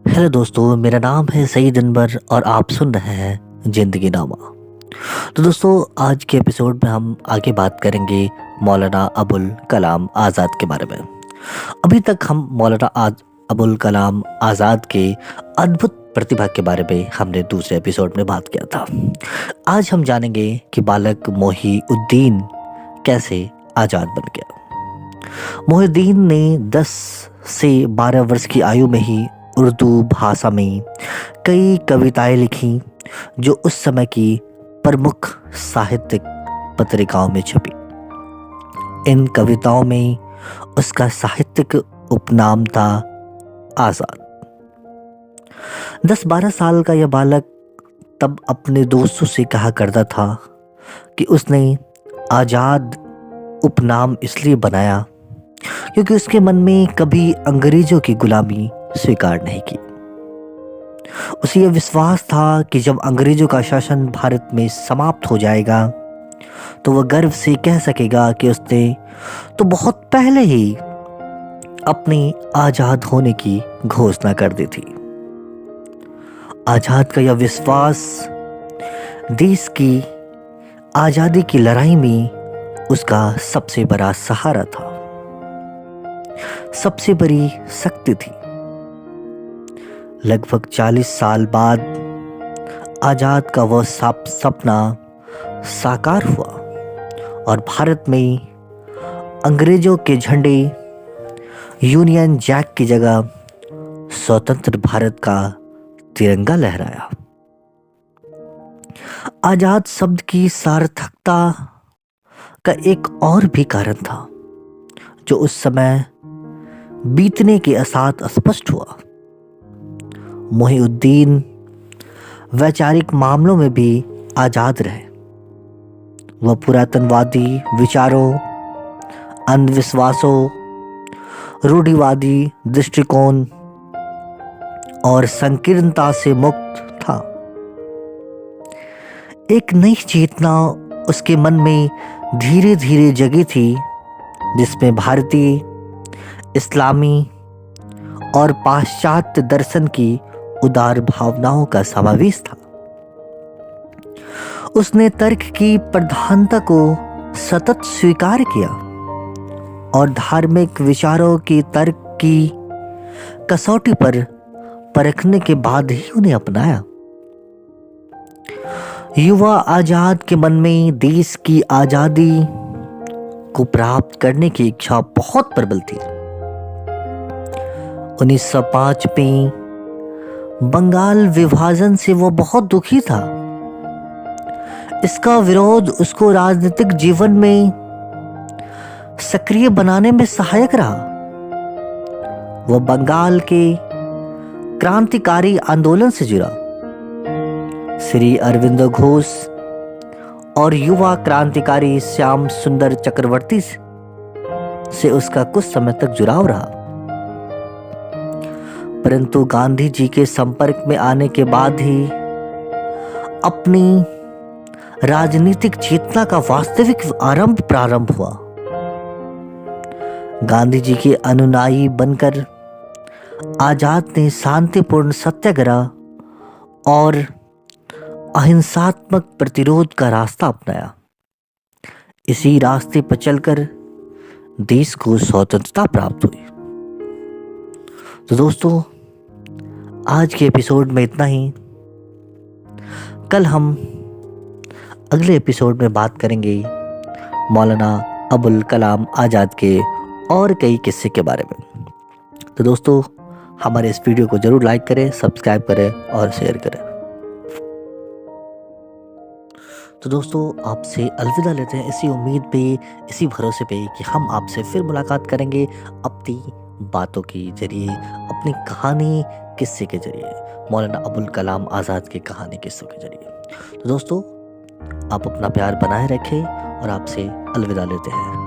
Hello दोस्तों, मेरा नाम है सईद अनवर और आप सुन रहे हैं जिंदगी नामा। तो दोस्तों, आज के एपिसोड में हम आगे बात करेंगे मौलाना अबुल कलाम आज़ाद के बारे में। अभी तक हम मौलाना अबुल कलाम आज़ाद के अद्भुत प्रतिभा के बारे में हमने दूसरे एपिसोड में बात किया था। आज हम जानेंगे कि बालक मोहीउद्दीन कैसे आज़ाद बन गया। मोहीउद्दीन ने 10 से 12 वर्ष की आयु में ही उर्दू भाषा में कई कविताएं लिखी जो उस समय की प्रमुख साहित्यिक पत्रिकाओं में छपी। इन कविताओं में उसका साहित्यिक उपनाम था आज़ाद। 10-12 साल का यह बालक तब अपने दोस्तों से कहा करता था कि उसने आज़ाद उपनाम इसलिए बनाया क्योंकि उसके मन में कभी अंग्रेजों की गुलामी स्वीकार नहीं की। उसे यह विश्वास था कि जब अंग्रेजों का शासन भारत में समाप्त हो जाएगा तो वह गर्व से कह सकेगा कि उसने तो बहुत पहले ही अपने आजाद होने की घोषणा कर दी थी। आजाद का यह विश्वास देश की आजादी की लड़ाई में उसका सबसे बड़ा सहारा था, सबसे बड़ी शक्ति थी। लगभग 40 साल बाद आजाद का वह सपना साकार हुआ और भारत में अंग्रेजों के झंडे यूनियन जैक की जगह स्वतंत्र भारत का तिरंगा लहराया। आजाद शब्द की सार्थकता का एक और भी कारण था जो उस समय बीतने के साथ स्पष्ट हुआ। मोहीउद्दीन वैचारिक मामलों में भी आजाद रहे। वह पुरातनवादी विचारों, अंधविश्वासों, रूढ़िवादी दृष्टिकोण और संकीर्णता से मुक्त था। एक नई चेतना उसके मन में धीरे धीरे जगी थी जिसमें भारतीय, इस्लामी और पाश्चात्य दर्शन की उदार भावनाओं का समावेश था। उसने तर्क की प्रधानता को सतत स्वीकार किया और धार्मिक विचारों की तर्क की कसौटी पर परखने के बाद ही उन्हें अपनाया। युवा आजाद के मन में देश की आजादी को प्राप्त करने की इच्छा बहुत प्रबल थी। 1905 में बंगाल विभाजन से वो बहुत दुखी था। इसका विरोध उसको राजनीतिक जीवन में सक्रिय बनाने में सहायक रहा। वह बंगाल के क्रांतिकारी आंदोलन से जुड़ा। श्री अरविंदो घोष और युवा क्रांतिकारी श्याम सुंदर चक्रवर्ती से उसका कुछ समय तक जुड़ाव रहा, परंतु गांधी जी के संपर्क में आने के बाद ही अपनी राजनीतिक चेतना का वास्तविक प्रारंभ हुआ। गांधी जी के अनुयायी बनकर आजाद ने शांतिपूर्ण सत्याग्रह और अहिंसात्मक प्रतिरोध का रास्ता अपनाया। इसी रास्ते पर चलकर देश को स्वतंत्रता प्राप्त हुई। तो दोस्तों, आज के एपिसोड में इतना ही। कल हम अगले एपिसोड में बात करेंगे मौलाना अबुल कलाम आज़ाद के और कई किस्से के बारे में। तो दोस्तों, हमारे इस वीडियो को जरूर लाइक करें, सब्सक्राइब करें और शेयर करें। तो दोस्तों, आपसे अलविदा लेते हैं इसी उम्मीद पे, इसी भरोसे पे कि हम आपसे फिर मुलाकात करेंगे अपनी बातों के जरिए, अपनी कहानी किस्से के जरिए, मौलाना अबुल कलाम आज़ाद की कहानी किस्सों के जरिए। तो दोस्तों, आप अपना प्यार बनाए रखें और आपसे अलविदा लेते हैं।